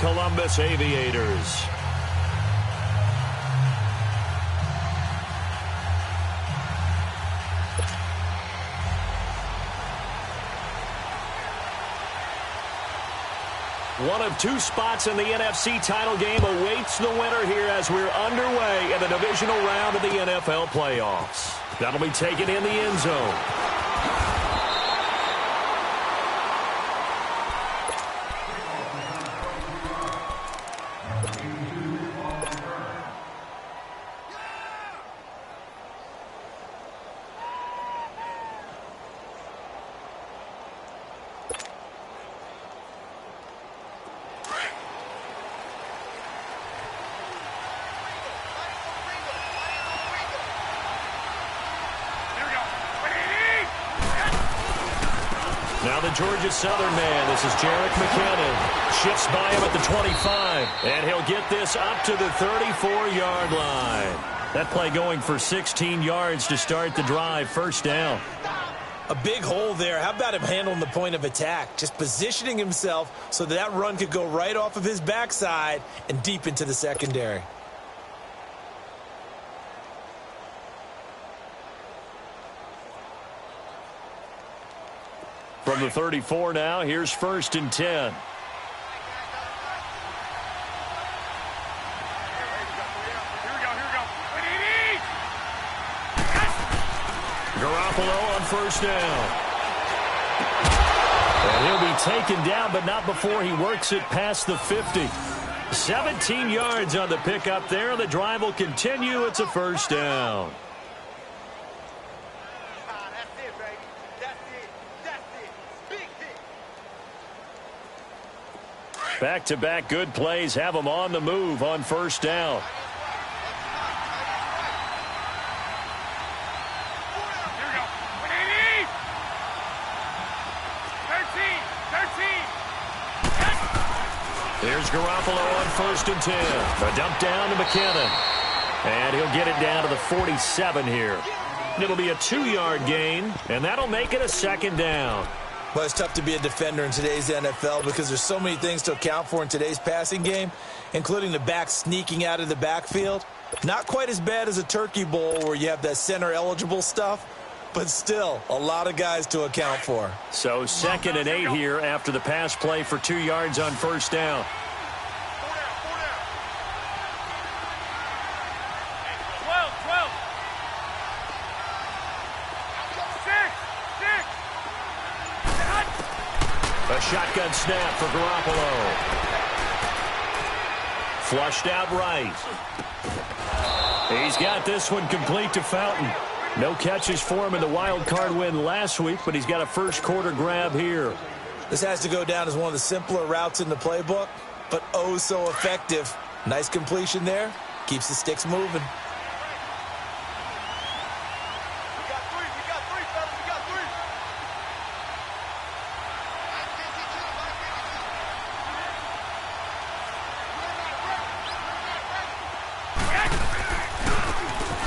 Columbus Aviators. One of two spots in the NFC title game awaits the winner here as we're underway in the divisional round of the NFL playoffs. That'll be taken in the end zone. Now the Georgia Southern man, this is Jerick McKinnon. Shifts by him at the 25, and he'll get this up to the 34-yard line. That play going for 16 yards to start the drive, first down. A big hole there. How about him handling the point of attack? Just positioning himself so that run could go right off of his backside and deep into the secondary. From the 34 now, here's 1st and 10. Garoppolo on first down. And he'll be taken down, but not before he works it past the 50. 17 yards on the pickup there. The drive will continue. It's a first down. Back-to-back good plays have them on the move on first down. Here's Garoppolo on 1st and 10. A dump down to McKinnon. And he'll get it down to the 47 here. It'll be a 2-yard gain, and that'll make it a second down. Well, it's tough to be a defender in today's NFL because there's so many things to account for in today's passing game, including the back sneaking out of the backfield. Not quite as bad as a turkey bowl where you have that center-eligible stuff, but still a lot of guys to account for. So 2nd and 8 here after the pass play for 2 yards on first down. A shotgun snap for Garoppolo. Flushed out right. He's got this one complete to Fountain. No catches for him in the wild card win last week, but he's got a first quarter grab here. This has to go down as one of the simpler routes in the playbook, but oh so effective. Nice completion there. Keeps the sticks moving.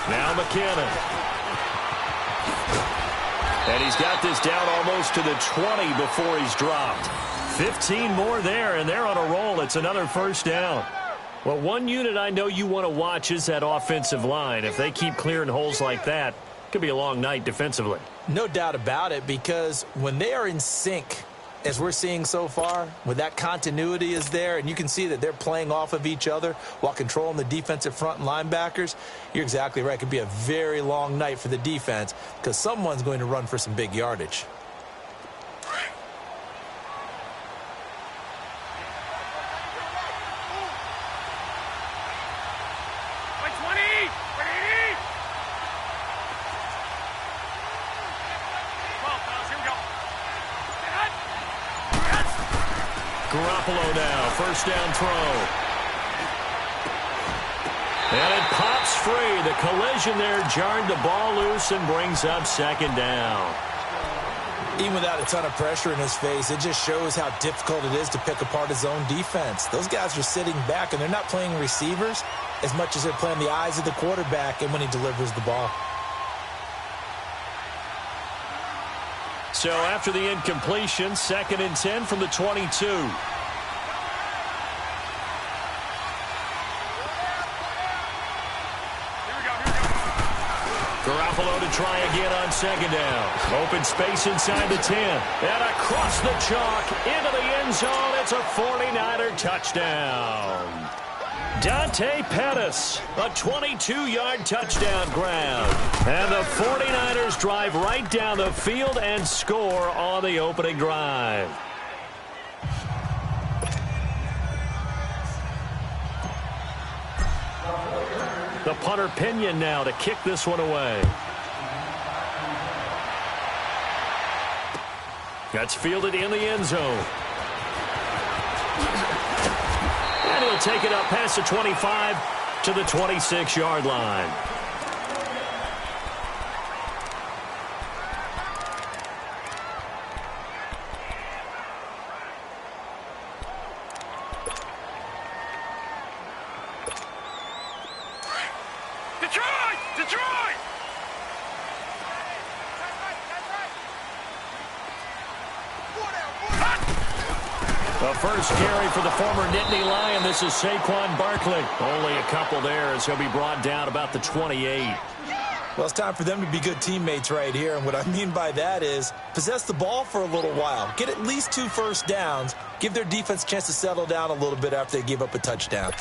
Now McKinnon. And he's got this down almost to the 20 before he's dropped. 15 more there, and they're on a roll. It's another first down. Well, one unit I know you want to watch is that offensive line. If they keep clearing holes like that, it could be a long night defensively. No doubt about it, because when they are in sync, as we're seeing so far, when that continuity is there, and you can see that they're playing off of each other while controlling the defensive front and linebackers, you're exactly right. It could be a very long night for the defense because someone's going to run for some big yardage. Garoppolo now, first down throw. And it pops free. The collision there jarred the ball loose and brings up second down. Even without a ton of pressure in his face, it just shows how difficult it is to pick apart his own defense. Those guys are sitting back, and they're not playing receivers as much as they're playing the eyes of the quarterback and when he delivers the ball. So after the incompletion, 2nd and 10 from the 22. Garoppolo to try again on second down. Open space inside the 10. And across the chalk into the end zone. It's a 49er touchdown. Dante Pettis, a 22-yard touchdown grab. And the 49ers drive right down the field and score on the opening drive. The punter Pinion now to kick this one away. That's fielded in the end zone. And he'll take it up past the 25 to the 26-yard line. The first carry for the former Nittany Lion. This is Saquon Barkley. Only a couple there as he'll be brought down about the 28. Well, it's time for them to be good teammates right here. And what I mean by that is possess the ball for a little while. Get at least 2 first downs. Give their defense a chance to settle down a little bit after they give up a touchdown.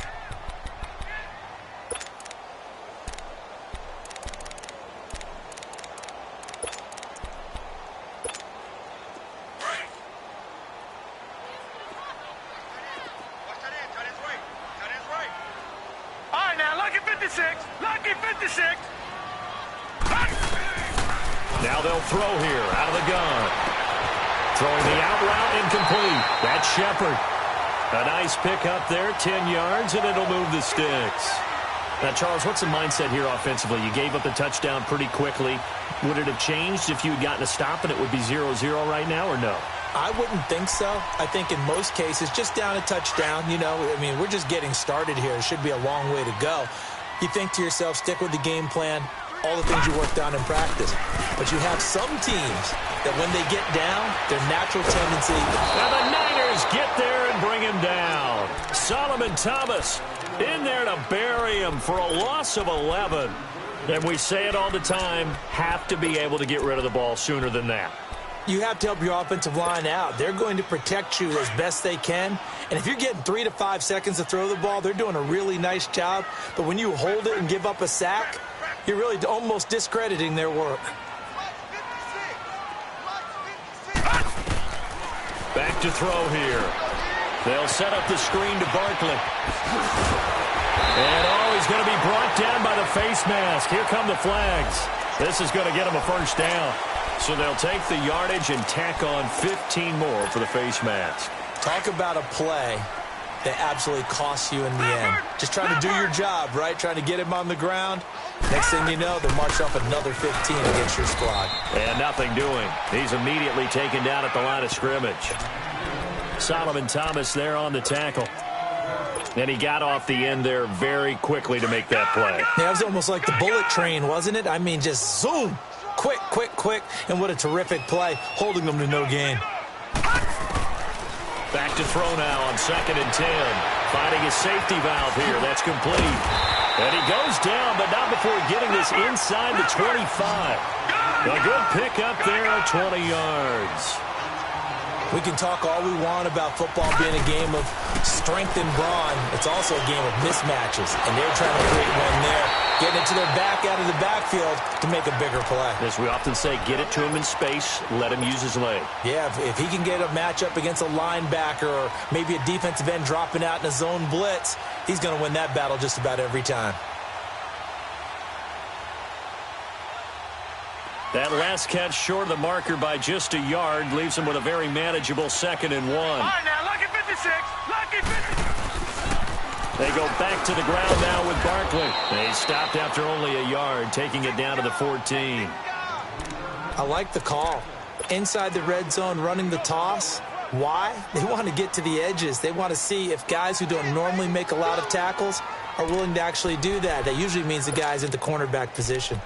Now they'll throw here out of the gun. Throwing the out route incomplete. That's Shepard. A nice pick up there, 10 yards, and it'll move the sticks. Now, Charles, what's the mindset here offensively? You gave up the touchdown pretty quickly. Would it have changed if you had gotten a stop and it would be 0-0 right now, or no? I wouldn't think so. I think in most cases, just down a touchdown, you know, I mean, we're just getting started here. It should be a long way to go. You think to yourself, stick with the game plan, all the things you worked on in practice. But you have some teams that when they get down, their natural tendency. Now the Niners get there and bring him down. Solomon Thomas in there to bury him for a loss of 11. And we say it all the time, have to be able to get rid of the ball sooner than that. You have to help your offensive line out. They're going to protect you as best they can. And if you're getting 3 to 5 seconds to throw the ball, they're doing a really nice job. But when you hold it and give up a sack, you're really almost discrediting their work. Back to throw here. They'll set up the screen to Barkley. And he's going to be brought down by the face mask. Here come the flags. This is going to get him a first down. So they'll take the yardage and tack on 15 more for the face mask. Talk about a play that absolutely costs you in the end. Just trying to do your job, right? Trying to get him on the ground. Next thing you know, they'll march off another 15 against your squad. And nothing doing. He's immediately taken down at the line of scrimmage. Solomon Thomas there on the tackle. And he got off the end there very quickly to make that play. Yeah, it was almost like the bullet train, wasn't it? I mean, just zoom. Quick, quick, quick. And what a terrific play, holding them to no gain. Back to throw now on 2nd and 10. Finding his safety valve here. That's complete. And he goes down, but not before getting this inside the 25. A good pick up there at 20 yards. We can talk all we want about football being a game of strength and brawn. It's also a game of mismatches, and they're trying to create one there. Getting it to their back out of the backfield to make a bigger play. As we often say, get it to him in space, let him use his leg. Yeah, if he can get a matchup against a linebacker or maybe a defensive end dropping out in a zone blitz, he's going to win that battle just about every time. That last catch short of the marker by just a yard leaves him with a very manageable 2nd and 1. All right, now, lucky 56. Lucky 56. They go back to the ground now with Barkley. They stopped after only a yard, taking it down to the 14. I like the call. Inside the red zone, running the toss. Why? They want to get to the edges. They want to see if guys who don't normally make a lot of tackles are willing to actually do that. That usually means the guys at the cornerback position.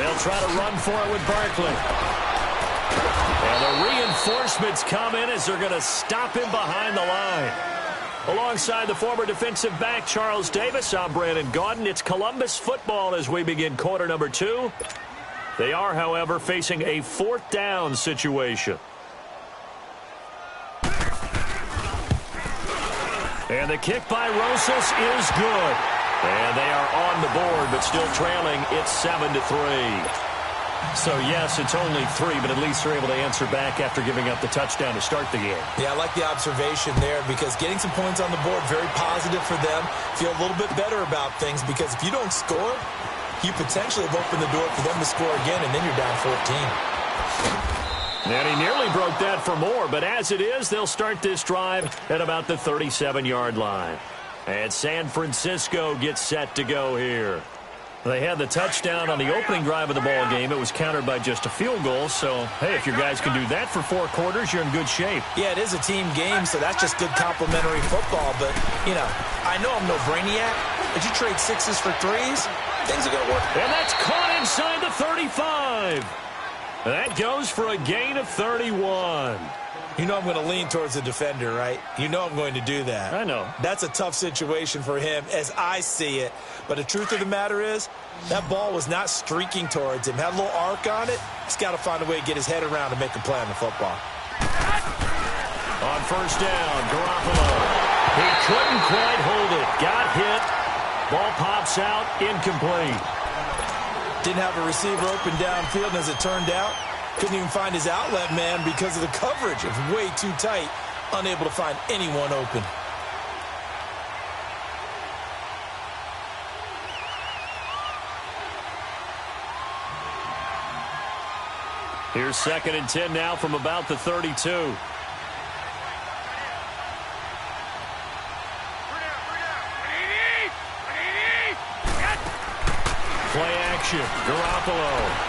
They'll try to run for it with Barkley. And the reinforcements come in as they're going to stop him behind the line. Alongside the former defensive back Charles Davis, I'm Brandon Gaudin. It's Columbus football as we begin quarter number 2. They are, however, facing a 4th down situation. And the kick by Rosas is good. And they are on the board, but still trailing. It's 7-3. So, yes, it's only 3, but at least they're able to answer back after giving up the touchdown to start the game. Yeah, I like the observation there because getting some points on the board, very positive for them. Feel a little bit better about things because if you don't score, you potentially have opened the door for them to score again, and then you're down 14. And he nearly broke that for more, but as it is, they'll start this drive at about the 37-yard line. And San Francisco gets set to go here. They had the touchdown on the opening drive of the ball game. It was countered by just a field goal. So, hey, if your guys can do that for 4 quarters, you're in good shape. Yeah, it is a team game, so that's just good complimentary football. But, you know, I know I'm no brainiac, but you trade 6s for 3s, things are going to work. And that's caught inside the 35. That goes for a gain of 31. You know I'm going to lean towards the defender, right? You know I'm going to do that. I know. That's a tough situation for him as I see it. But the truth of the matter is, that ball was not streaking towards him. Had a little arc on it. He's got to find a way to get his head around and make a play on the football. On first down, Garoppolo. He couldn't quite hold it. Got hit. Ball pops out, incomplete. Didn't have a receiver open downfield, and as it turned out, couldn't even find his outlet man because of the coverage. It was way too tight, unable to find anyone open. Here's 2nd and 10 now from about the 32. Play action. Garoppolo.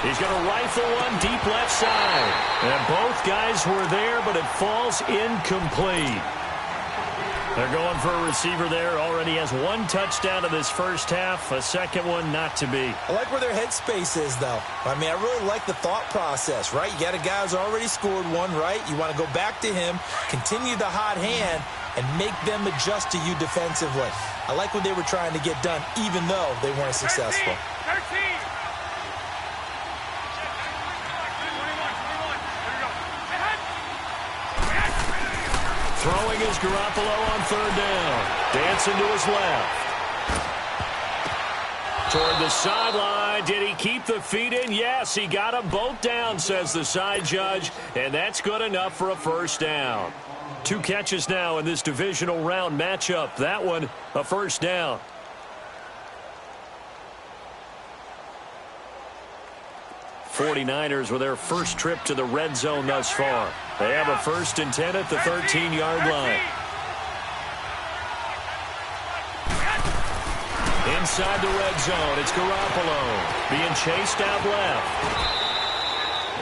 He's going to rifle one deep left side. And both guys were there, but it falls incomplete. They're going for a receiver there. Already has 1 touchdown in this first half. A second one not to be. I like where their headspace is, though. I mean, I really like the thought process, right? You got a guy who's already scored 1, right? You want to go back to him, continue the hot hand, and make them adjust to you defensively. I like what they were trying to get done, even though they weren't successful. 13. Throwing is Garoppolo on 3rd down. Dancing to his left. Toward the sideline. Did he keep the feet in? Yes, he got them both down, says the side judge. And that's good enough for a first down. 2 catches now in this divisional round matchup. That one, a first down. '49ers with their first trip to the red zone thus far. They have a 1st and 10 at the 13-yard line. Inside the red zone, it's Garoppolo being chased out left.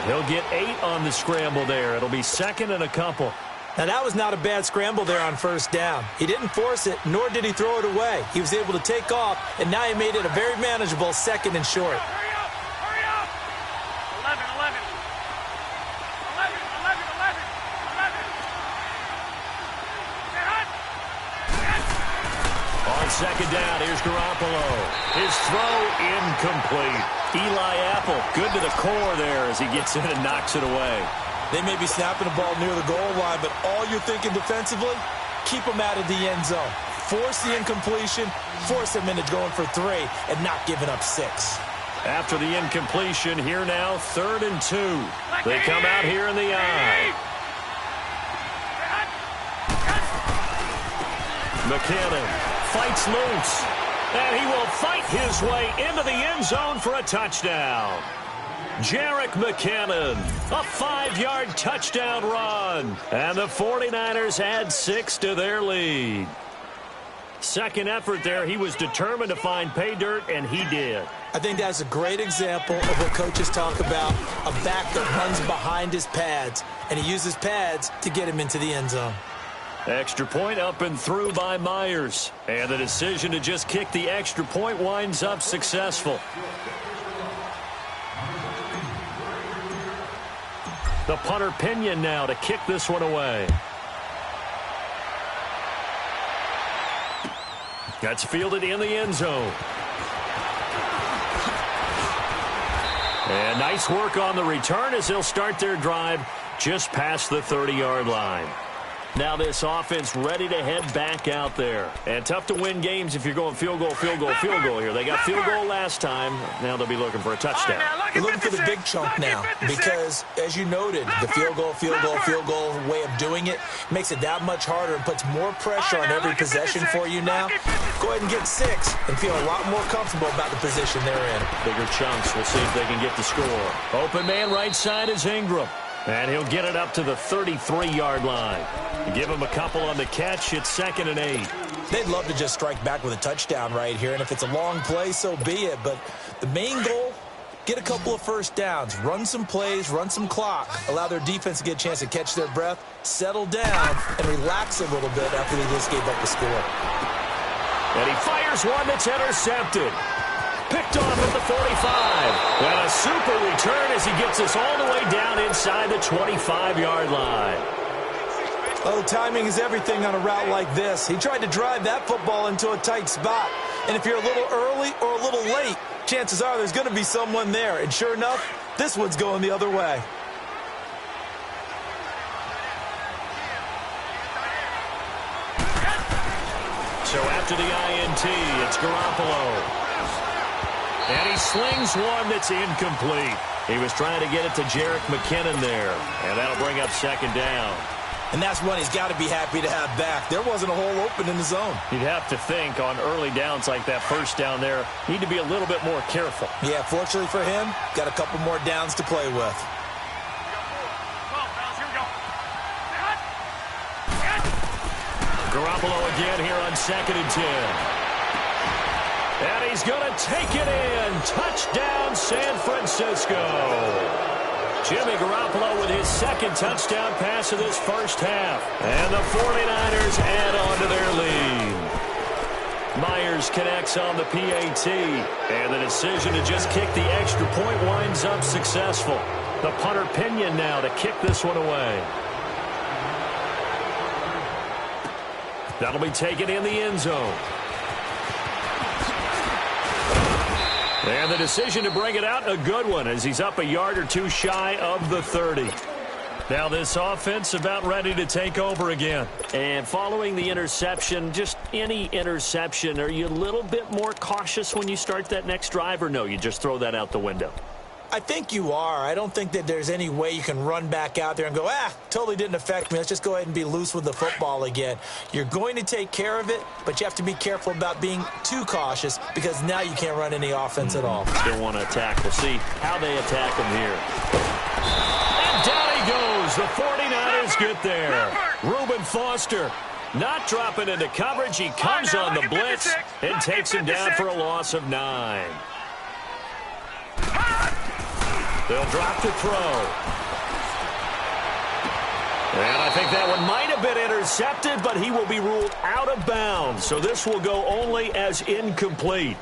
He'll get 8 on the scramble there. It'll be 2nd and a couple. Now, that was not a bad scramble there on first down. He didn't force it, nor did he throw it away. He was able to take off, and now he made it a very manageable 2nd and short. Second down, here's Garoppolo. His throw incomplete. Eli Apple, good to the core there as he gets in and knocks it away. They may be snapping the ball near the goal line, but all you're thinking defensively, keep them out of the end zone. Force the incompletion, force them into going for 3, and not giving up 6. After the incompletion, here now, 3rd and 2. They come out here in the eye. McKinnon fights loose, and he will fight his way into the end zone for a touchdown. Jerick McKinnon, a 5-yard touchdown run, and the 49ers add 6 to their lead. Second effort there, he was determined to find pay dirt, and he did. I think that's a great example of what coaches talk about, a back that runs behind his pads, and he uses pads to get him into the end zone. Extra point up and through by Myers. And the decision to just kick the extra point winds up successful. The punter Pinion now to kick this one away. That's fielded in the end zone. And nice work on the return as they'll start their drive just past the 30-yard line. Now this offense ready to head back out there. And tough to win games if you're going field goal, field goal, field goal here. They got field goal last time. Now they'll be looking for a touchdown. They're looking for the big chunk now because, as you noted, the field goal way of doing it makes it that much harder and puts more pressure on every possession for you now. Go ahead and get 6 and feel a lot more comfortable about the position they're in. Bigger chunks. We'll see if they can get the score. Open man right side is Ingram. And he'll get it up to the 33-yard line. Give him a couple on the catch. It's 2nd and 8. They'd love to just strike back with a touchdown right here, and if it's a long play, so be it. But the main goal, get a couple of first downs, run some plays, run some clock, allow their defense to get a chance to catch their breath, settle down, and relax a little bit after they just gave up the score. And he fires one that's intercepted. Picked off at the 45. And a super return as he gets us all the way down inside the 25-yard line. Oh, timing is everything on a route like this. He tried to drive that football into a tight spot. And if you're a little early or a little late, chances are there's going to be someone there. And sure enough, this one's going the other way. So after the INT, it's Garoppolo. And he slings one that's incomplete. He was trying to get it to Jerick McKinnon there. And that'll bring up 2nd down. And that's one he's got to be happy to have back. There wasn't a hole open in the zone. You'd have to think on early downs like that first down there, need to be a little bit more careful. Yeah, fortunately for him, got a couple more downs to play with. Garoppolo again here on 2nd and 10. And he's going to take it in. Touchdown, San Francisco. Jimmy Garoppolo with his 2nd touchdown pass of this first half. And the 49ers add on to their lead. Myers connects on the PAT. And the decision to just kick the extra point winds up successful. The punter Pinion now to kick this one away. That'll be taken in the end zone. And the decision to bring it out, a good one, as he's up a yard or two shy of the 30. Now this offense about ready to take over again. And following the interception, just any interception, are you a little bit more cautious when you start that next drive, or no, you just throw that out the window? I think you are. I don't think that there's any way you can run back out there and go, totally didn't affect me. Let's just go ahead and be loose with the football again. You're going to take care of it, but you have to be careful about being too cautious because now you can't run any offense at all. Still want to attack. We'll see how they attack him here. And down he goes. The 49ers get there. Reuben Foster not dropping into coverage. He comes on the blitz and takes him down for a loss of 9. They'll drop to throw. And I think that one might have been intercepted, but he will be ruled out of bounds. So this will go only as incomplete.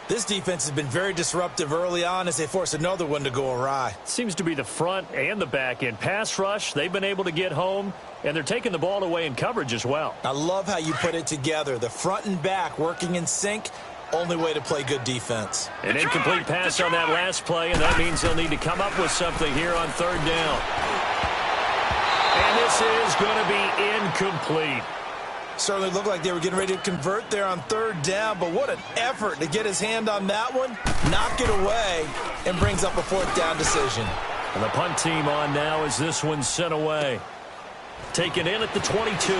This defense has been very disruptive early on as they force another one to go awry. Seems to be the front and the back end. Pass rush, they've been able to get home, and they're taking the ball away in coverage as well. I love how you put it together. The front and back working in sync. Only way to play good defense. An incomplete pass on that last play, and that means they'll need to come up with something here on 3rd down. And this is going to be incomplete. Certainly looked like they were getting ready to convert there on 3rd down, but what an effort to get his hand on that one, knock it away, and brings up a 4th down decision. And the punt team on now as this one's sent away. Taken in at the 22.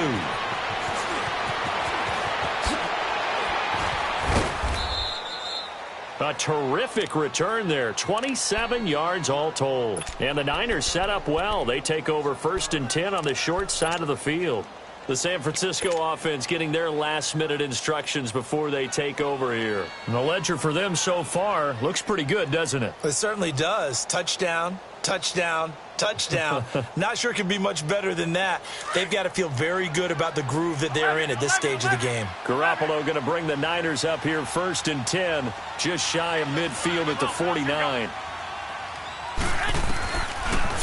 A terrific return there. 27 yards all told. And the Niners set up well. They take over 1st and 10 on the short side of the field. The San Francisco offense getting their last-minute instructions before they take over here. And the ledger for them so far looks pretty good, doesn't it? It certainly does. Touchdown, touchdown, touchdown. Not sure it can be much better than that. They've got to feel very good about the groove that they're in at this stage of the game. Garoppolo going to bring the Niners up here 1st and 10, just shy of midfield at the 49.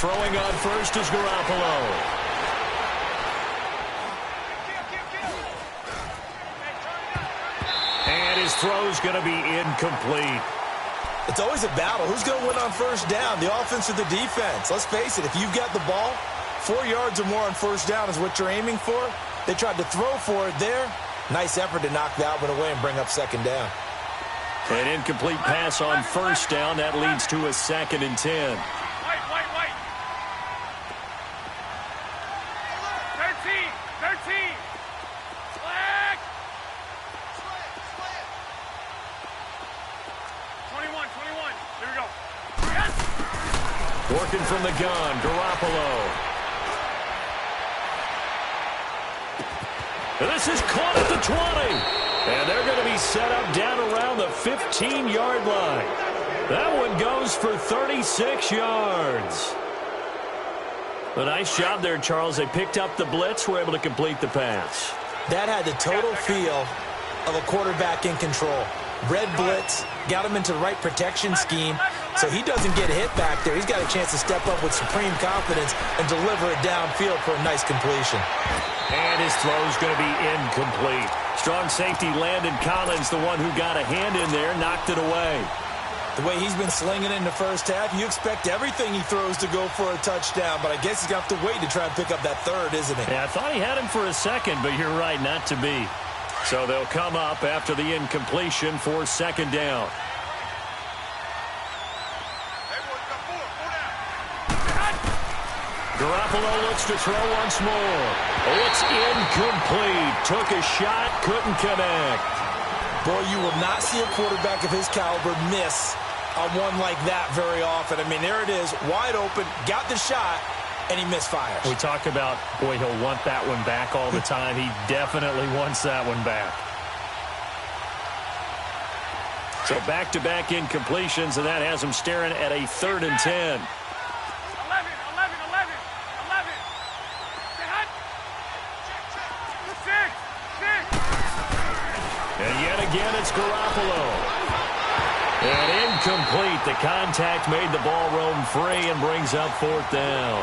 throwing on first is Garoppolo. And his throw's going to be incomplete. It's always a battle. Who's going to win on first down, the offense or the defense? Let's face it, if you've got the ball, 4 yards or more on first down is what you're aiming for. They tried to throw for it there. Nice effort to knock that one away and bring up second down. An incomplete pass on first down. That leads to a 2nd and 10. White. 13. Flag. 21. Here we go. Yes. Working from the gun, Garoppolo. This is caught at the 20. And they're going to be set up down around the 15-yard line. That one goes for 36 yards. A nice job there, Charles. They picked up the blitz, were able to complete the pass. That had the total feel of a quarterback in control. Red blitz, got him into the right protection scheme, so he doesn't get hit back there. He's got a chance to step up with supreme confidence and deliver it downfield for a nice completion. And his throw's going to be incomplete. Strong safety Landon Collins, the one who got a hand in there, knocked it away. The way he's been slinging it in the first half, you expect everything he throws to go for a touchdown, but I guess he's going to have to wait to try and pick up that third, isn't he? Yeah, I thought he had him for a second, but you're right, not to be. So they'll come up after the incompletion for second down. Garoppolo looks to throw once more. Oh, it's incomplete. Took a shot, couldn't connect. Boy, you will not see a quarterback of his caliber miss on one like that very often. I mean, there it is, wide open, got the shot, and he misfires. We talk about, boy, he'll want that one back all the time. He definitely wants that one back. So back-to-back incompletions, and that has him staring at a 3rd and 10. 11. And yet again, it's Garoppolo. And incomplete. The contact made the ball roam free and brings up 4th down.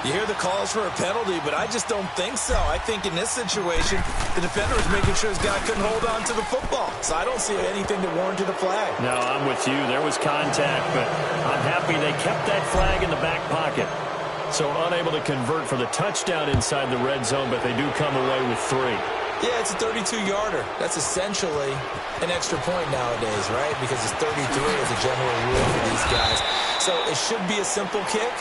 You hear the calls for a penalty, but I just don't think so. I think in this situation, the defender was making sure his guy couldn't hold on to the football. So I don't see anything that warranted a flag. No, I'm with you. There was contact, but I'm happy they kept that flag in the back pocket. So unable to convert for the touchdown inside the red zone, but they do come away with 3. Yeah, it's a 32-yarder. That's essentially an extra point nowadays, right? Because it's 33 as a general rule for these guys. So it should be a simple kick.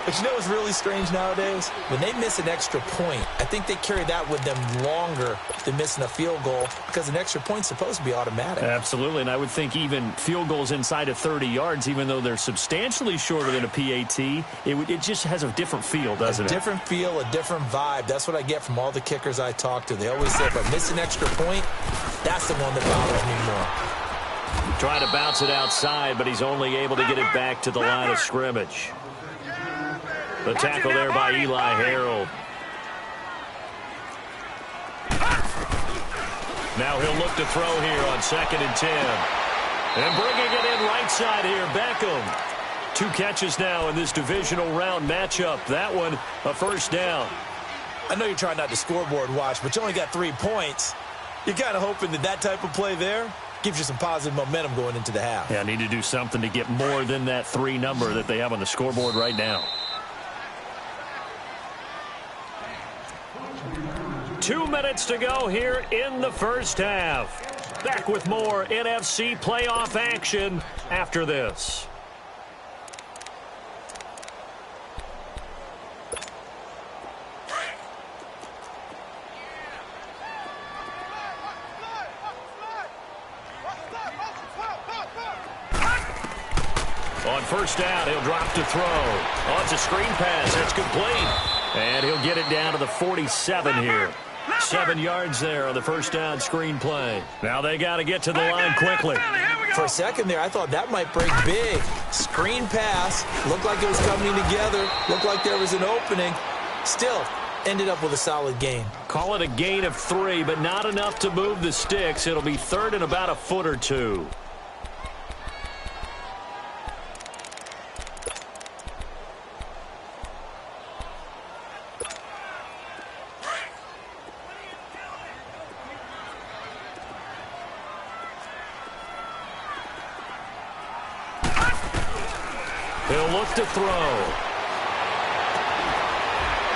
But you know what's really strange nowadays? When they miss an extra point, I think they carry that with them longer than missing a field goal because an extra point's supposed to be automatic. Absolutely, and I would think even field goals inside of 30 yards, even though they're substantially shorter than a PAT, it just has a different feel, doesn't it? A different feel, a different vibe. That's what I get from all the kickers I talk to. They always say if I miss an extra point, that's the one that bothers me more. Trying to bounce it outside, but he's only able to get it back to the line of scrimmage. The tackle there by Eli Harold. Now he'll look to throw here on 2nd and 10. And bringing it in right side here, Beckham. 2 catches now in this divisional round matchup. That one, a 1st down. I know you're trying not to scoreboard watch, but you only got 3 points. You're kind of hoping that type of play there gives you some positive momentum going into the half. Yeah, need to do something to get more than that 3 number that they have on the scoreboard right now. 2 minutes to go here in the first half. Back with more NFC playoff action after this. On 1st down, he'll drop to throw. Oh, it's a screen pass. It's complete. And he'll get it down to the 47 here. 7 yards there on the 1st down screen play. Now they got to get to the line quickly. For a second there, I thought that might break big. Screen pass. Looked like it was coming together. Looked like there was an opening. Still, ended up with a solid gain. Call it a gain of 3, but not enough to move the sticks. It'll be 3rd and about a foot or 2. He'll look to throw.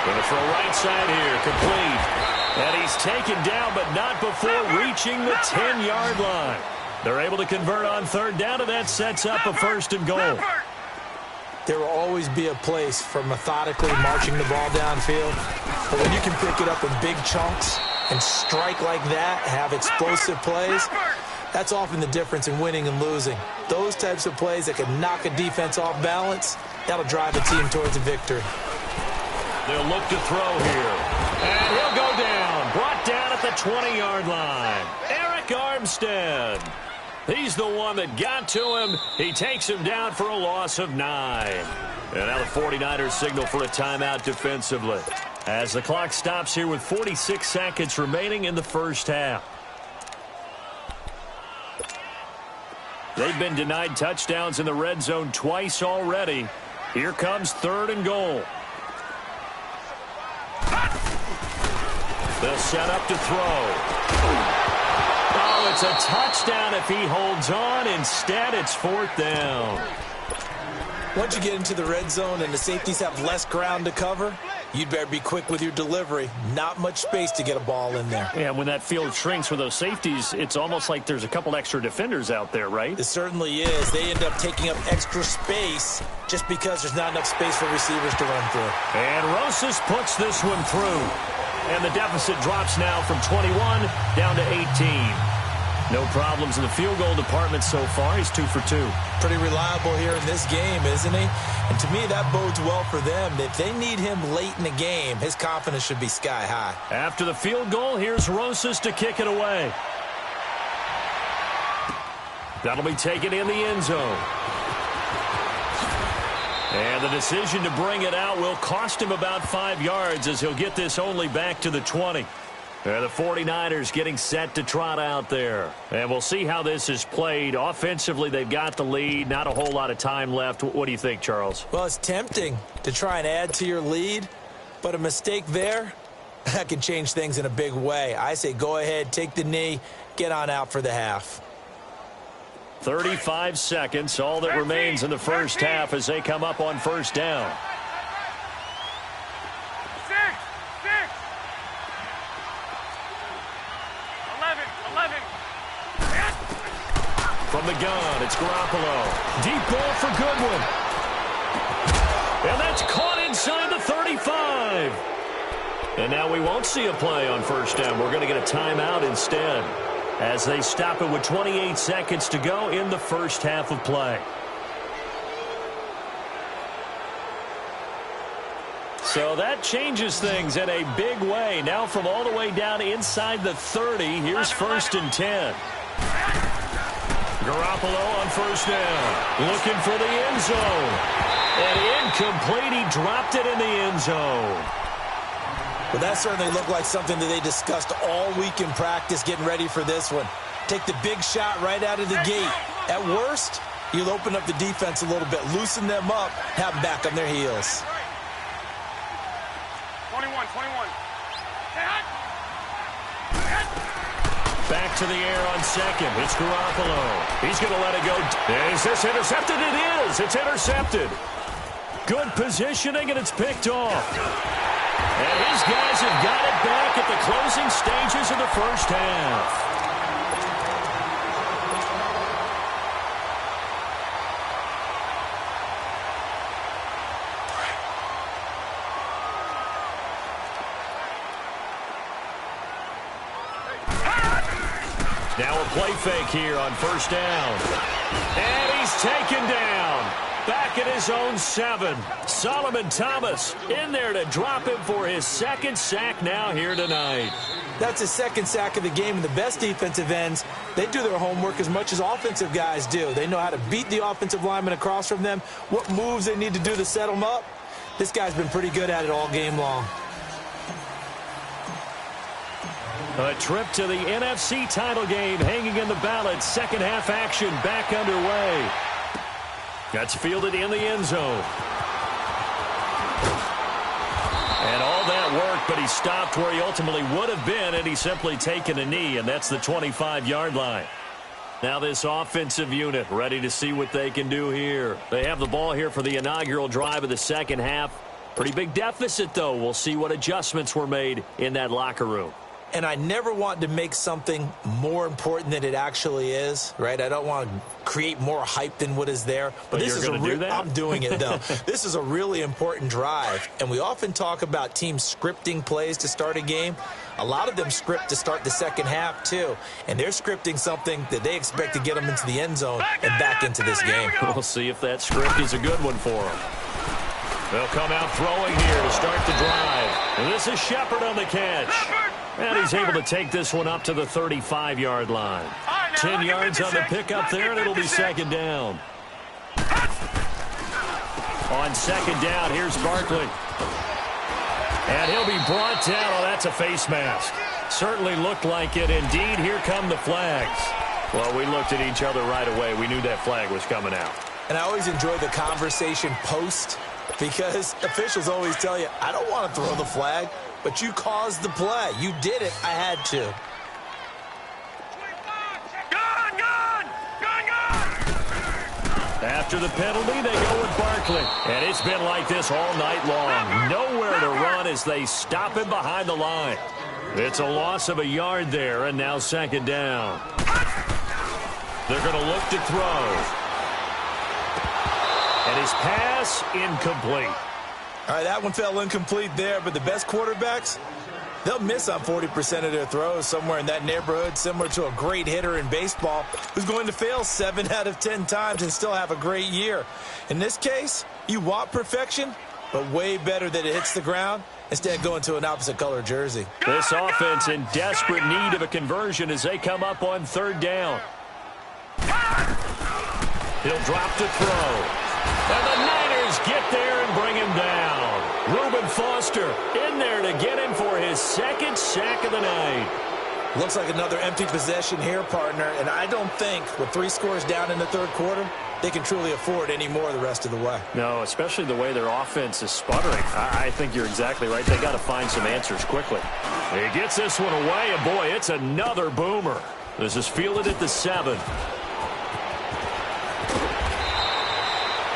Going to throw right side here, complete. And he's taken down, but not before reaching the 10-yard line. They're able to convert on third down, and that sets up a 1st and goal. There will always be a place for methodically marching the ball downfield. But when you can pick it up in big chunks and strike like that, have explosive plays, that's often the difference in winning and losing. Those types of plays that can knock a defense off balance, that'll drive a team towards a victory. They'll look to throw here. And he'll go down. Brought down at the 20-yard line. Eric Armstead. He's the one that got to him. He takes him down for a loss of 9. And now the 49ers signal for a timeout defensively, as the clock stops here with 46 seconds remaining in the first half. They've been denied touchdowns in the red zone twice already. Here comes 3rd and goal. They'll set up to throw. Oh, it's a touchdown if he holds on. Instead, it's 4th down. Once you get into the red zone and the safeties have less ground to cover, you'd better be quick with your delivery. Not much space to get a ball in there. Yeah, when that field shrinks for those safeties, it's almost like there's a couple extra defenders out there, right? It certainly is. They end up taking up extra space just because there's not enough space for receivers to run through. And Rosas puts this one through. And the deficit drops now from 21 down to 18. No problems in the field goal department so far. He's 2 for 2. Pretty reliable here in this game, isn't he? And to me, that bodes well for them. If they need him late in the game, his confidence should be sky high. After the field goal, here's Rosas to kick it away. That'll be taken in the end zone. And the decision to bring it out will cost him about 5 yards, as he'll get this only back to the 20. And the 49ers getting set to trot out there. And we'll see how this is played. Offensively, they've got the lead. Not a whole lot of time left. What do you think, Charles? Well, it's tempting to try and add to your lead, but a mistake there, that can change things in a big way. I say go ahead, take the knee, get on out for the half. 35 seconds, all that remains in the first half as they come up on 1st down. 6, 11. From the gun, it's Garoppolo. Deep ball for Goodwin. And that's caught inside the 35. And now we won't see a play on 1st down. We're going to get a timeout instead, as they stop it with 28 seconds to go in the first half of play. So that changes things in a big way. Now from all the way down inside the 30, here's 1st and 10. Garoppolo on 1st down, looking for the end zone. And incomplete, he dropped it in the end zone. Well, that certainly looked like something that they discussed all week in practice getting ready for this one. Take the big shot right out of the gate. At worst, you'll open up the defense a little bit, loosen them up, have them back on their heels. 21. Back to the air on 2nd. It's Garoppolo. He's going to let it go. Is this intercepted? It is. It's intercepted. Good positioning, and it's picked off. And his guys have got it back at the closing stages of the first half. Now a play fake here on 1st down. And he's taken down. Back at his own 7. Solomon Thomas in there to drop him for his 2nd sack now here tonight. That's his 2nd sack of the game, and the best defensive ends, they do their homework as much as offensive guys do. They know how to beat the offensive lineman across from them, what moves they need to do to set them up. This guy's been pretty good at it all game long. A trip to the NFC title game hanging in the balance. Second half action back underway. That's fielded in the end zone. And all that work, but he stopped where he ultimately would have been, and he's simply taken a knee, and that's the 25-yard line. Now this offensive unit ready to see what they can do here. They have the ball here for the inaugural drive of the second half. Pretty big deficit, though. We'll see what adjustments were made in that locker room. And I never want to make something more important than it actually is, right? I don't want to create more hype than what is there. But this is I'm doing it, though. This is a really important drive. And we often talk about teams scripting plays to start a game. A lot of them script to start the second half, too. And they're scripting something that they expect to get them into the end zone and back into this game. We'll see if that script is a good one for them. They'll come out throwing here to start the drive. And this is Shepard on the catch. And he's able to take this one up to the 35-yard line. 10 yards on the pickup there, and it'll be second down. On second down, here's Barkley. And he'll be brought down. Oh, that's a face mask. Certainly looked like it. Indeed, here come the flags. Well, we looked at each other right away. We knew that flag was coming out. And I always enjoy the conversation post, because officials always tell you, I don't want to throw the flag, but you caused the play. You did it. I had to. After the penalty, they go with Barkley. And it's been like this all night long. Nowhere to run as they stop him behind the line. It's a loss of a yard there, and now second down. They're going to look to throw. And his pass incomplete. All right, that one fell incomplete there, but the best quarterbacks, they'll miss on 40% of their throws, somewhere in that neighborhood, similar to a great hitter in baseball who's going to fail 7 out of 10 times and still have a great year. In this case, you want perfection, but way better that it hits the ground instead of going to an opposite color jersey. This offense in desperate need of a conversion as they come up on third down. He'll drop to throw. And the Niners get there and bring him down. Reuben Foster in there to get him for his second sack of the night. Looks like another empty possession here, partner. And I don't think with 3 scores down in the third quarter, they can truly afford any more the rest of the way. No, especially the way their offense is sputtering. I think you're exactly right. They got to find some answers quickly. He gets this one away, and boy, it's another boomer. This is fielded at the 7.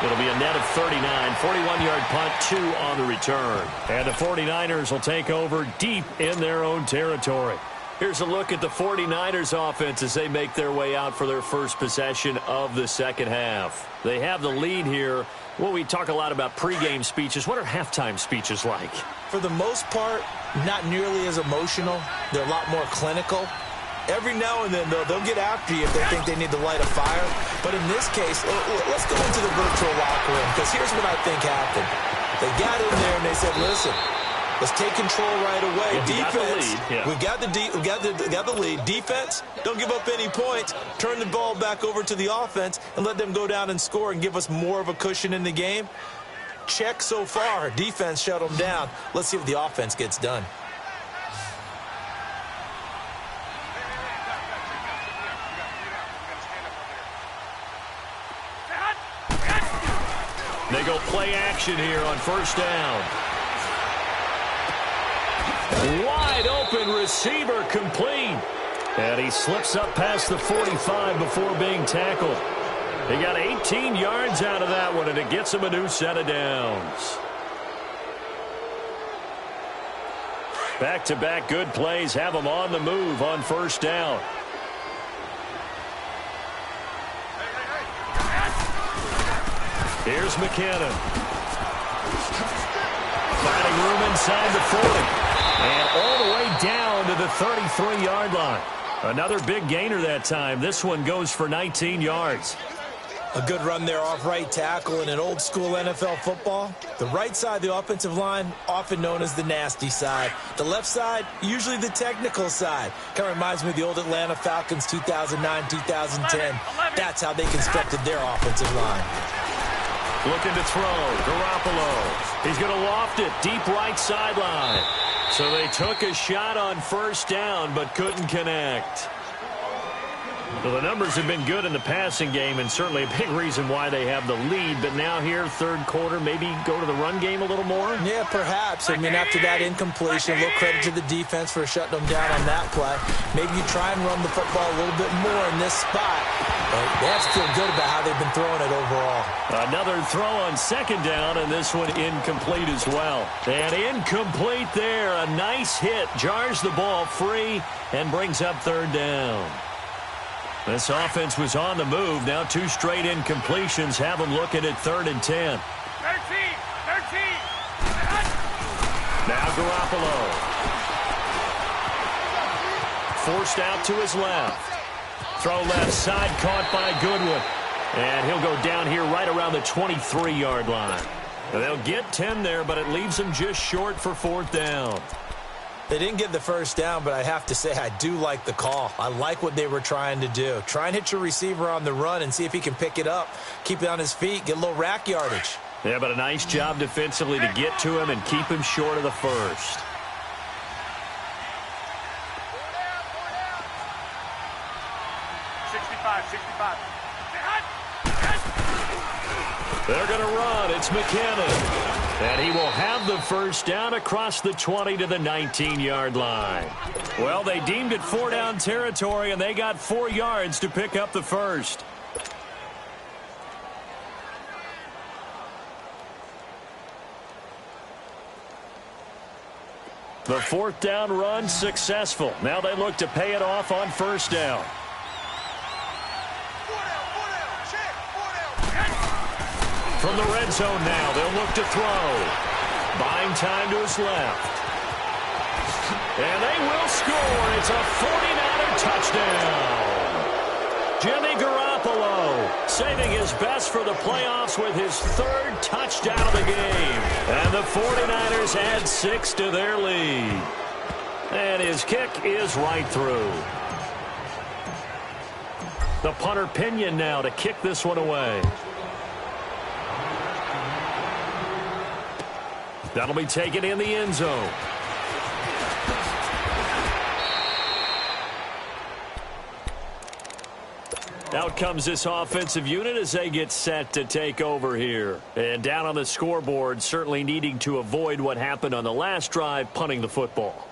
It'll be a net of 39, 41-yard punt, 2 on the return. And the 49ers will take over deep in their own territory. Here's a look at the 49ers offense as they make their way out for their first possession of the second half. They have the lead here. Well, we talk a lot about pregame speeches. What are halftime speeches like? For the most part, not nearly as emotional. They're a lot more clinical. Every now and then, though, they'll get after you if they think they need to light a fire. But in this case, let's go into the virtual locker room, because here's what I think happened. They got in there and they said, listen, let's take control right away. Defense, we got the lead. Defense, don't give up any points. Turn the ball back over to the offense and let them go down and score and give us more of a cushion in the game. Check so far. Defense shut them down. Let's see what the offense gets done. They go play action here on first down. Wide open receiver complete. And he slips up past the 45 before being tackled. He got 18 yards out of that one, and it gets him a new set of downs. Back-to-back good plays have him on the move on first down. Here's McKinnon. Finding room inside the 40. And all the way down to the 33-yard line. Another big gainer that time. This one goes for 19 yards. A good run there off right tackle in an old-school NFL football. The right side of the offensive line, often known as the nasty side. The left side, usually the technical side. Kind of reminds me of the old Atlanta Falcons 2009-2010. That's how they constructed their offensive line. Looking to throw. Garoppolo. He's going to loft it deep right sideline. So they took a shot on first down but couldn't connect. Well, the numbers have been good in the passing game, and certainly a big reason why they have the lead. But now here, third quarter, maybe go to the run game a little more? Yeah, perhaps. I mean, after that incompletion, a little credit to the defense for shutting them down on that play. Maybe you try and run the football a little bit more in this spot. But they have to feel good about how they've been throwing it overall. Another throw on second down, and this one incomplete as well. And incomplete there. A nice hit. Jars the ball free and brings up third down. This offense was on the move. Now 2 straight incompletions have them looking at 3rd and 10. 13. Now Garoppolo. Forced out to his left. Throw left side caught by Goodwin. And he'll go down here right around the 23-yard line. They'll get 10 there, but it leaves them just short for 4th down. They didn't get the first down, but I have to say I do like the call. I like what they were trying to do. Try and hit your receiver on the run and see if he can pick it up, keep it on his feet, get a little rack yardage. Yeah, but a nice job defensively to get to him and keep him short of the first. They're going to run. It's McKinnon. And he will have the first down across the 20 to the 19-yard line. Well, they deemed it 4-down territory, and they got 4 yards to pick up the first. The 4th down run successful. Now they look to pay it off on first down. From the red zone now, they'll look to throw. Buying time to his left. And they will score. It's a 49er touchdown. Jimmy Garoppolo saving his best for the playoffs with his 3rd touchdown of the game. And the 49ers add 6 to their lead. And his kick is right through. The punter Pinion now to kick this one away. That'll be taken in the end zone. Out comes this offensive unit as they get set to take over here. And down on the scoreboard, certainly needing to avoid what happened on the last drive, punting the football.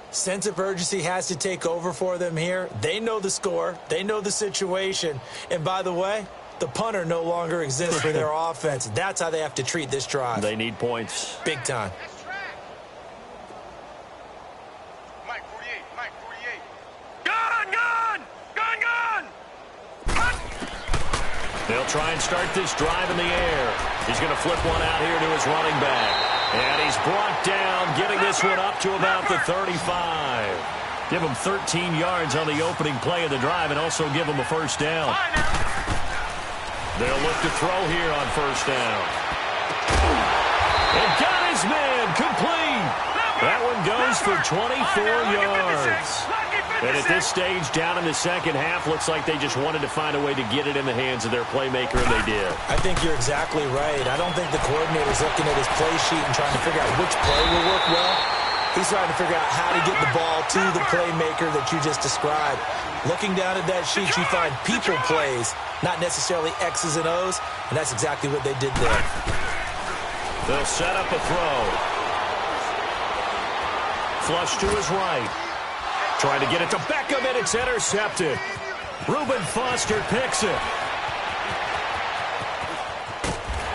Sense of urgency has to take over for them here. They know the score. They know the situation. And by the way, the punter no longer exists for their offense. That's how they have to treat this drive. They need points. Big time. Mike 48, Mike 48. Gun! They'll try and start this drive in the air. He's going to flip one out here to his running back. And he's brought down, getting this one up to about the 35. Give him 13 yards on the opening play of the drive and also give him a first down. They'll look to throw here on first down. And got his man complete. That one goes for 24 yards. And at this stage, down in the second half, looks like they just wanted to find a way to get it in the hands of their playmaker, and they did. I think you're exactly right. I don't think the coordinator's looking at his play sheet and trying to figure out which play will work well. He's trying to figure out how to get the ball to the playmaker that you just described. Looking down at that sheet, you find people plays, not necessarily X's and O's, and that's exactly what they did there. They'll set up a throw. Flush to his right. Trying to get it to Beckham, and it's intercepted. Reuben Foster picks it.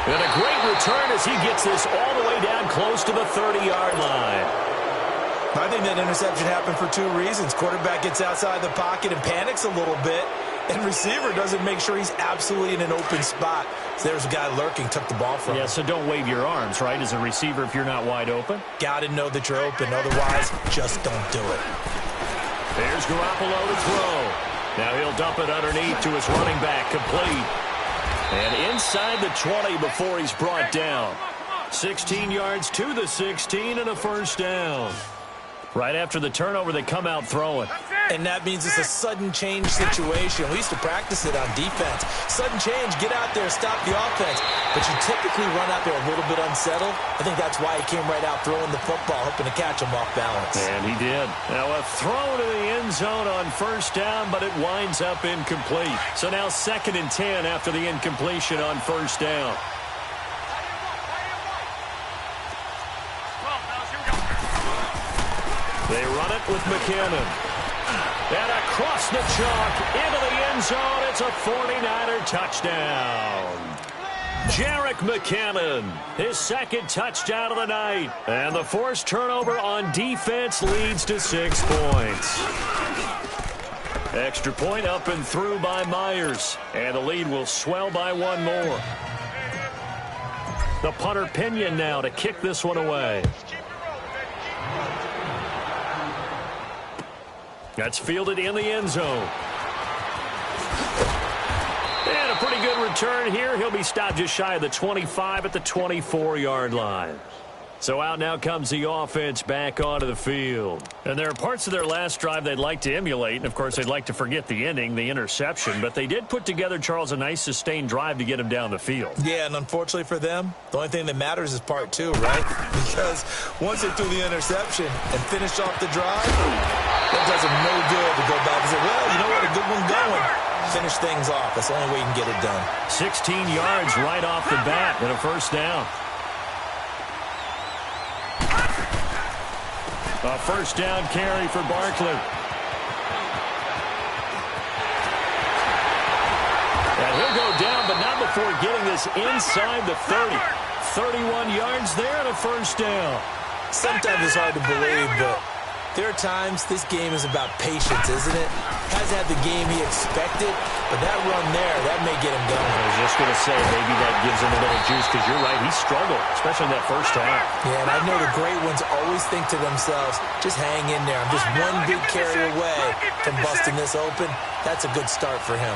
And a great return as he gets this all the way down close to the 30-yard line. I think that interception happened for 2 reasons. Quarterback gets outside the pocket and panics a little bit, and receiver doesn't make sure he's absolutely in an open spot. So there's a guy lurking, took the ball from him. Yeah, so don't wave your arms, right, as a receiver if you're not wide open. Got to know that you're open. Otherwise, just don't do it. There's Garoppolo to throw. Now he'll dump it underneath to his running back, complete. And inside the 20 before he's brought down. 16 yards to the 16 and a first down. Right after the turnover, they come out throwing. That's it! And that means it's a sudden change situation. We used to practice it on defense. Sudden change, get out there, stop the offense. But you typically run out there a little bit unsettled. I think that's why he came right out throwing the football, hoping to catch him off balance. And he did. Now a throw to the end zone on first down, but it winds up incomplete. So now 2nd and 10 after the incompletion on first down. They run it with McKinnon. And across the chalk, into the end zone, it's a 49er touchdown. Jerick McKinnon, his 2nd touchdown of the night. And the forced turnover on defense leads to 6 points. Extra point up and through by Myers. And the lead will swell by 1 more. The punter Pinion now to kick this one away. That's fielded in the end zone. And a pretty good return here. He'll be stopped just shy of the 25 at the 24-yard line. So out now comes the offense back onto the field. And there are parts of their last drive they'd like to emulate. And, of course, they'd like to forget the ending, the interception. But they did put together, Charles, a nice sustained drive to get him down the field. Yeah, and unfortunately for them, the only thing that matters is part 2, right? Because once they threw the interception and finished off the drive, that does them no good to go back and say, well, you know what, a good one going. Finish things off. That's the only way you can get it done. 16 yards right off the bat and a first down. A first down carry for Barkley. And he'll go down, but not before getting this inside the 30. 31 yards there and a first down. Sometimes it's hard to believe, but there are times this game is about patience, isn't it? Hasn't had the game he expected, but that run there, that may get him going. I was just going to say, maybe that gives him a little juice, because you're right, he struggled, especially in that first half. Yeah, and I know the great ones always think to themselves, just hang in there. I'm just one big carry away from busting this open. That's a good start for him.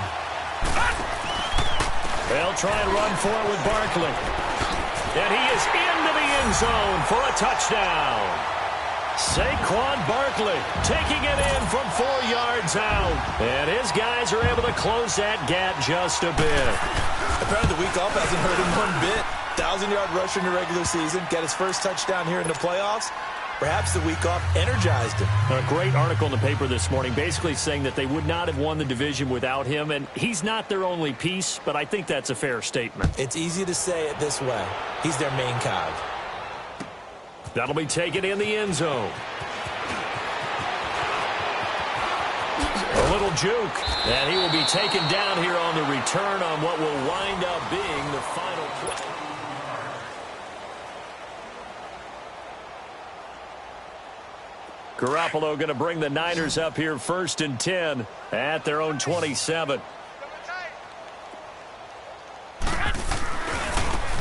They'll try and run for it with Barkley. And he is into the end zone for a touchdown. Saquon Barkley taking it in from 4 yards out. And his guys are able to close that gap just a bit. Apparently the week off hasn't hurt him one bit. 1,000-yard rusher in the regular season. Got his first touchdown here in the playoffs. Perhaps the week off energized him. A great article in the paper this morning basically saying that they would not have won the division without him. And he's not their only piece, but I think that's a fair statement. It's easy to say it this way. He's their main cog. That'll be taken in the end zone. A little juke. And he will be taken down here on the return on what will wind up being the final play. Garoppolo going to bring the Niners up here 1st and 10 at their own 27.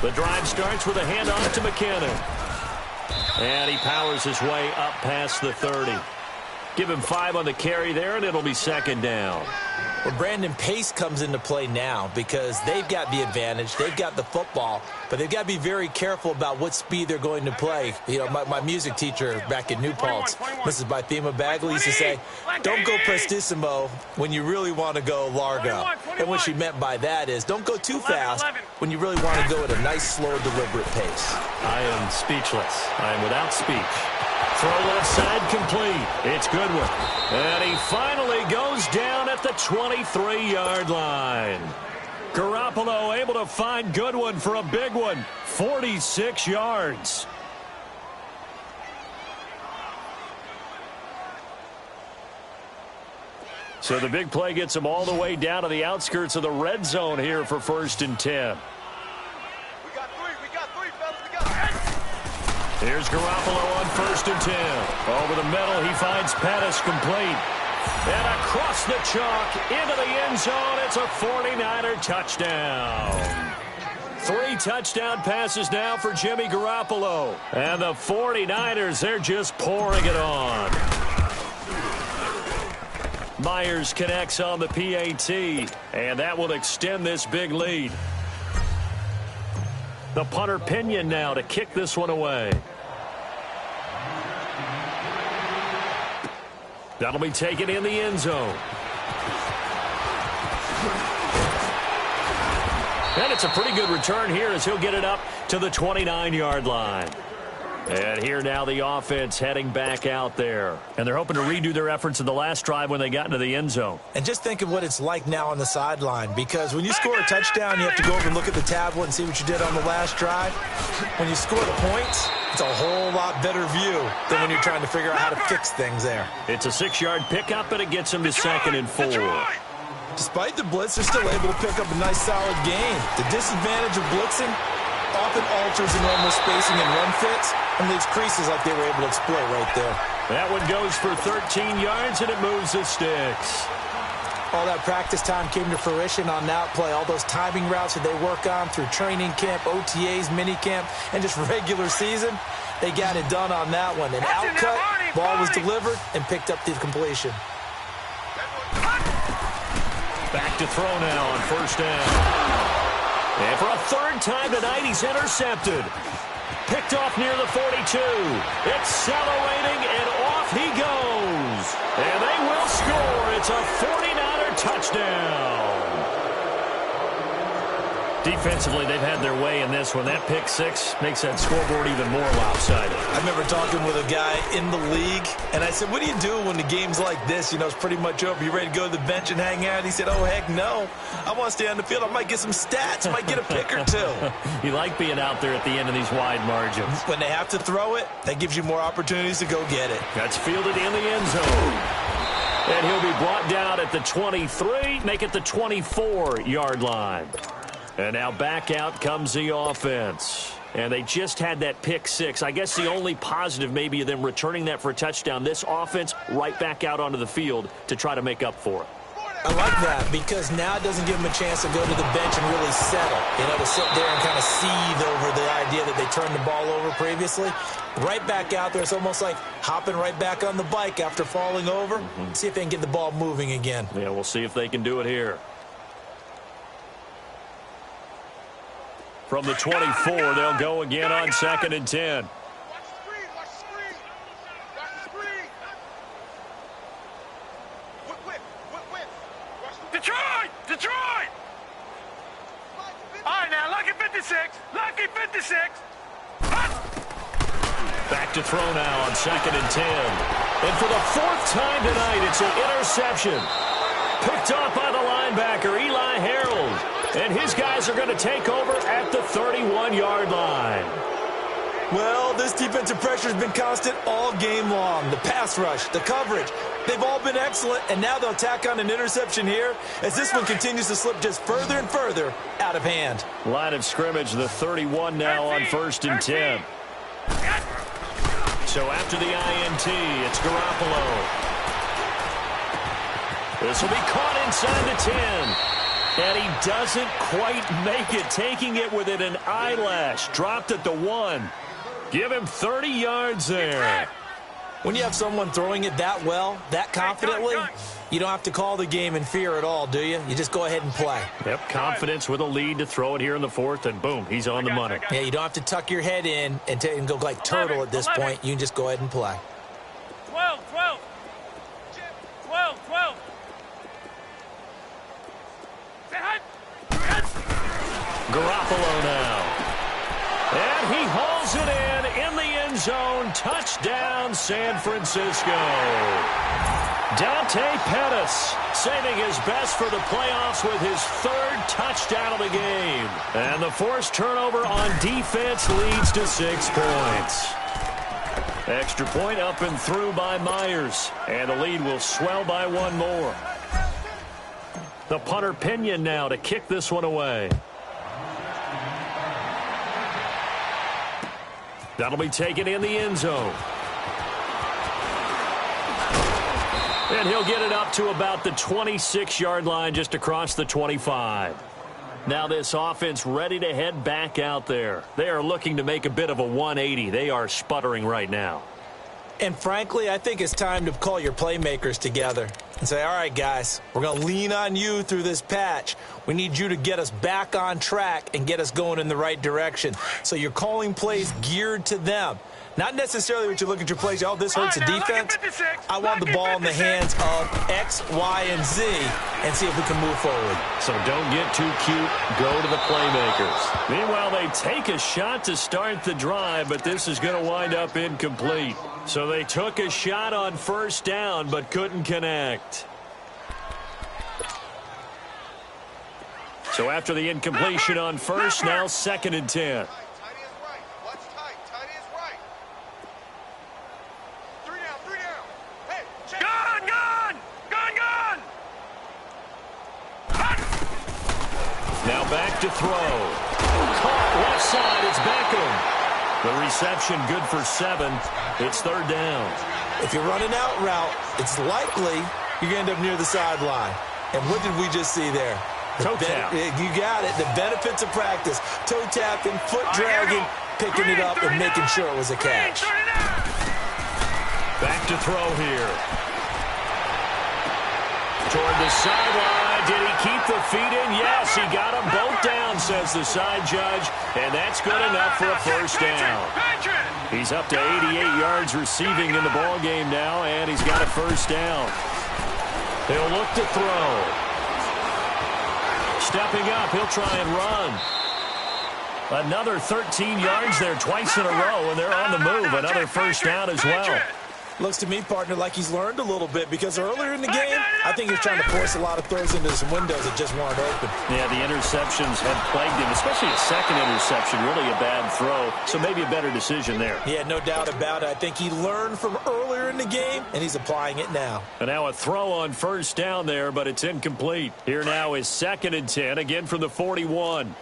The drive starts with a handoff to McKinnon. And he powers his way up past the 30. Give him 5 on the carry there, and it'll be 2nd down. Well, Brandon, pace comes into play now because they've got the advantage. They've got the football, but they've got to be very careful about what speed they're going to play. You know, my music teacher back in New Paltz, Mrs. Bythema Bagley, used to say, don't go prestissimo when you really want to go largo. And what she meant by that is don't go too fast when you really want to go at a nice, slow, deliberate pace. I am speechless. I am without speech. Throw left side complete. It's Goodwin. And he finally goes down at the 23-yard line. Garoppolo able to find Goodwin for a big one. 46 yards. So the big play gets him all the way down to the outskirts of the red zone here for 1st and 10. Here's Garoppolo on 1st and 10. Over the middle, he finds Pettis complete. And across the chalk, into the end zone, it's a 49er touchdown. 3 touchdown passes now for Jimmy Garoppolo. And the 49ers, they're just pouring it on. Myers connects on the PAT, and that will extend this big lead. The punter Pinion now to kick this one away. That'll be taken in the end zone. And it's a pretty good return here as he'll get it up to the 29-yard line. And here now the offense heading back out there. And they're hoping to redo their efforts in the last drive when they got into the end zone. And just think of what it's like now on the sideline, because when you score a touchdown, you have to go over and look at the tablet and see what you did on the last drive. When you score the points, it's a whole lot better view than when you're trying to figure out how to fix things there. It's a 6-yard pickup, and it gets them to 2nd and 4. Despite the blitz, they're still able to pick up a nice, solid gain. The disadvantage of blitzing often alters the normal spacing and run fits and leaves creases like they were able to exploit right there. That one goes for 13 yards, and it moves the sticks. All that practice time came to fruition on that play. All those timing routes that they work on through training camp, OTAs, minicamp, and just regular season, they got it done on that one. An outcut, ball was delivered, and picked up the completion. Back to throw now on 1st down. And for a 3rd time tonight, he's intercepted. Picked off near the 42. Accelerating, and off he goes. And they will score. It's a 49er touchdown. Defensively, they've had their way in this one. That pick 6 makes that scoreboard even more lopsided. I remember talking with a guy in the league, and I said, what do you do when the game's like this? You know, it's pretty much over. You ready to go to the bench and hang out? He said, oh, heck no. I want to stay on the field. I might get some stats. I might get a pick or two. You like being out there at the end of these wide margins. When they have to throw it, that gives you more opportunities to go get it. That's fielded in the end zone. And he'll be brought down at the 23, make it the 24-yard line. And now back out comes the offense. And they just had that pick 6. I guess the only positive maybe of them returning that for a touchdown. This offense right back out onto the field to try to make up for it. I like that because now it doesn't give them a chance to go to the bench and really settle. You know, to sit there and kind of seethe over the idea that they turned the ball over previously. Right back out there, it's almost like hopping right back on the bike after falling over. See if they can get the ball moving again. Yeah, we'll see if they can do it here. From the 24, they'll go again on 2nd and 10. Watch the screen, watch the screen. Watch the screen. Whip. Watch the Detroit! Detroit! All right, now, lucky 56. Lucky 56. Back to throw now on 2nd and 10. And for the 4th time tonight, it's an interception. Picked off by the linebacker, Eli Harold. And his guys are going to take over at the 31-yard line. Well, this defensive pressure has been constant all game long. The pass rush, the coverage, they've all been excellent, and now they'll tack on an interception here as this one continues to slip just further and further out of hand. Line of scrimmage, the 31 now on 1st and 10. So after the INT, it's Garoppolo. This will be caught inside the 10. And he doesn't quite make it, taking it within an eyelash. Dropped at the 1. Give him 30 yards there. When you have someone throwing it that well, that confidently, you don't have to call the game in fear at all, do you? You just go ahead and play. Yep, confidence with a lead to throw it here in the 4th, and boom, he's on the money. Yeah, you don't have to tuck your head in and go like turtle at this point. You can just go ahead and play. 12. Garoppolo now. And he hauls it in the end zone. Touchdown, San Francisco. Dante Pettis saving his best for the playoffs with his 3rd touchdown of the game. And the forced turnover on defense leads to 6 points. Extra point up and through by Myers. And the lead will swell by 1 more. The punter Pinion now to kick this one away. That'll be taken in the end zone. And he'll get it up to about the 26-yard line just across the 25. Now this offense ready to head back out there. They are looking to make a bit of a 180. They are sputtering right now. And frankly, I think it's time to call your playmakers together and say, all right, guys, we're going to lean on you through this patch. We need you to get us back on track and get us going in the right direction. So you're calling plays geared to them. Not necessarily what you look at your plays, oh, this hurts the defense. I want the ball in the hands of X, Y, and Z and see if we can move forward. So don't get too cute. Go to the playmakers. Meanwhile, they take a shot to start the drive, but this is going to wind up incomplete. So they took a shot on first down, but couldn't connect. So after the incompletion on first, now 2nd and 10. Now back to throw. Caught left side. It's Beckham. The reception good for 7. It's 3rd down. If you're running out route, it's likely you're going to end up near the sideline. And what did we just see there? Toe tap. You got it. The benefits of practice. Toe tapping, foot dragging, picking it up, and making sure it was a catch. Back to throw here. Toward the sideline. Did he keep the feet in? Yes, he got them both down, says the side judge. And that's good enough for a first down. He's up to 88 yards receiving in the ball game now, and he's got a first down. He'll look to throw. Stepping up, he'll try and run. Another 13 yards there twice in a row, and they're on the move. Another first down as well. Looks to me, partner, like he's learned a little bit because earlier in the game, I think he's trying to force a lot of throws into some windows that just weren't open. Yeah, the interceptions have plagued him, especially a second interception, really a bad throw. So maybe a better decision there. Yeah, no doubt about it. I think he learned from earlier in the game, and he's applying it now. And now a throw on first down there, but it's incomplete. Here now is 2nd and 10, again from the 41.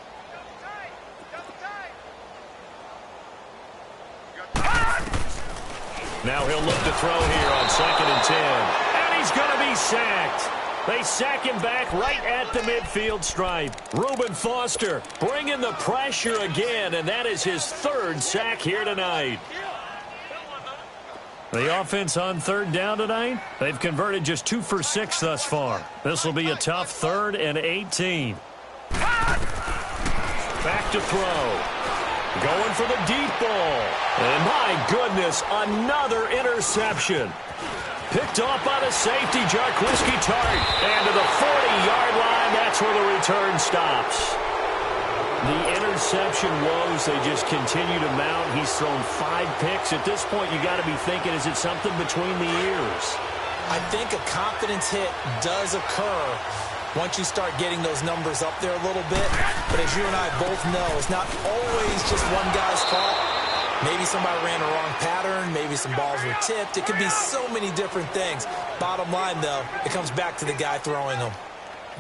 Now he'll look to throw here on 2nd and 10. And he's going to be sacked. They sack him back right at the midfield stripe. Reuben Foster bringing the pressure again, and that is his 3rd sack here tonight. The offense on 3rd down tonight, they've converted just 2 for 6 thus far. This will be a tough 3rd and 18. Back to throw. Going for the deep ball. And my goodness, another interception. Picked off by the safety, Jarquiski Tart. And to the 40-yard line, that's where the return stops. The interception woes, they just continue to mount. He's thrown 5 picks. At this point, you got to be thinking, is it something between the ears? I think a confidence hit does occur once you start getting those numbers up there a little bit. But as you and I both know, it's not always just one guy's fault. Maybe somebody ran a wrong pattern. Maybe some balls were tipped. It could be so many different things. Bottom line, though, it comes back to the guy throwing them.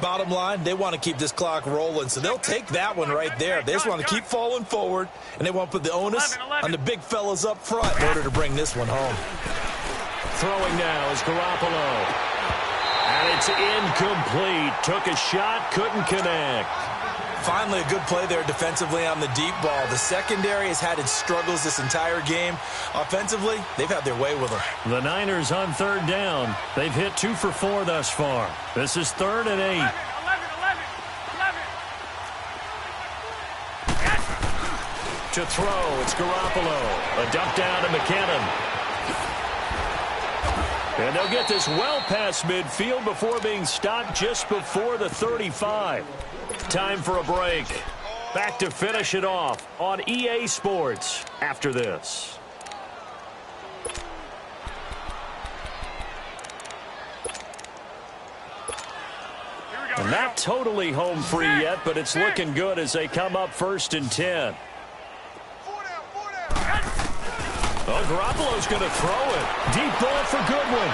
Bottom line, they want to keep this clock rolling, so they'll take that one right there. They just want to keep falling forward, and they want to put the onus on the big fellas up front in order to bring this one home. Throwing now is Garoppolo. And it's incomplete. Took a shot, couldn't connect. Finally, a good play there defensively on the deep ball. The secondary has had its struggles this entire game. Offensively, they've had their way with them. The Niners on 3rd down. They've hit 2 for 4 thus far. This is 3rd and 8. 11. To throw, it's Garoppolo. A dump down to McKinnon. And they'll get this well past midfield before being stopped just before the 35. Time for a break. Back to finish it off on EA Sports after this. And not totally home free yet, but it's looking good as they come up 1st and 10. Oh, Garoppolo's going to throw it. Deep ball for Goodwin.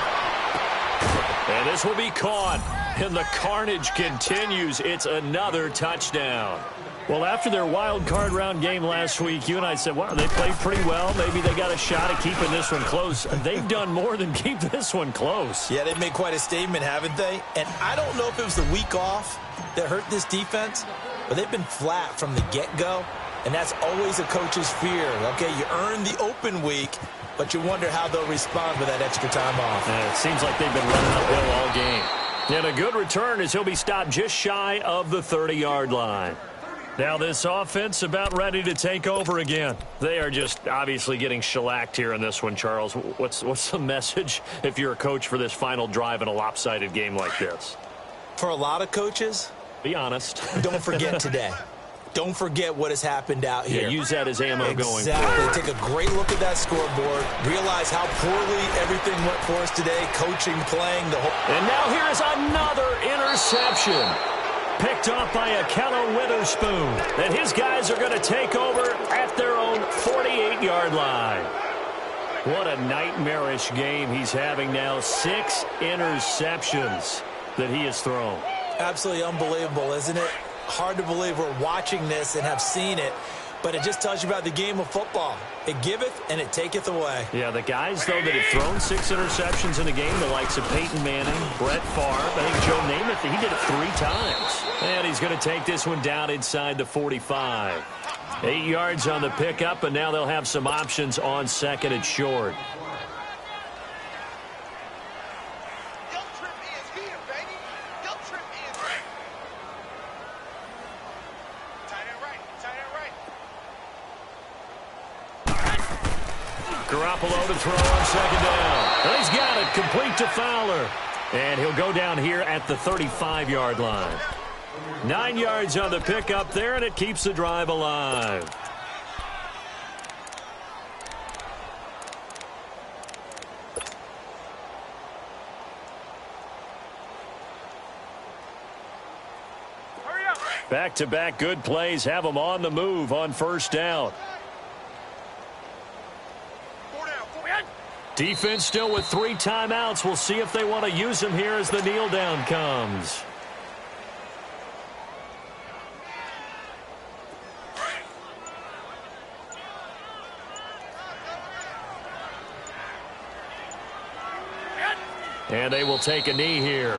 And this will be caught. And the carnage continues. It's another touchdown. Well, after their wild card round game last week, you and I said, wow, they played pretty well. Maybe they got a shot at keeping this one close. They've done more than keep this one close. Yeah, they've made quite a statement, haven't they? And I don't know if it was the week off that hurt this defense, but they've been flat from the get-go. And that's always a coach's fear. Okay, you earn the open week, but you wonder how they'll respond with that extra time off. Yeah, it seems like they've been running uphill all game. And a good return as he'll be stopped just shy of the 30-yard line. Now this offense about ready to take over again. They are just obviously getting shellacked here in this one, Charles. What's the message if you're a coach for this final drive in a lopsided game like this? For a lot of coaches, be honest. Don't forget today. Don't forget what has happened out here. Yeah, use that as ammo going forward. Exactly. Take a great look at that scoreboard. Realize how poorly everything went for us today. Coaching, playing, the whole... And now here is another interception. Picked off by Akello Witherspoon. And his guys are going to take over at their own 48-yard line. What a nightmarish game he's having now. 6 interceptions that he has thrown. Absolutely unbelievable, isn't it? Hard to believe we're watching this and have seen it, but it just tells you about the game of football. It giveth and it taketh away. Yeah, the guys, though, that have thrown 6 interceptions in a game, the likes of Peyton Manning, Brett Favre, I think Joe Namath, he did it 3 times. And he's going to take this one down inside the 45. 8 yards on the pickup, and now they'll have some options on second and short. Garoppolo to throw on second down. And he's got it, complete to Fowler. And he'll go down here at the 35-yard line. 9 yards on the pickup there, and it keeps the drive alive. Back-to-back good plays have them on the move on first down. Defense still with 3 timeouts. We'll see if they want to use them here as the kneel down comes. And they will take a knee here.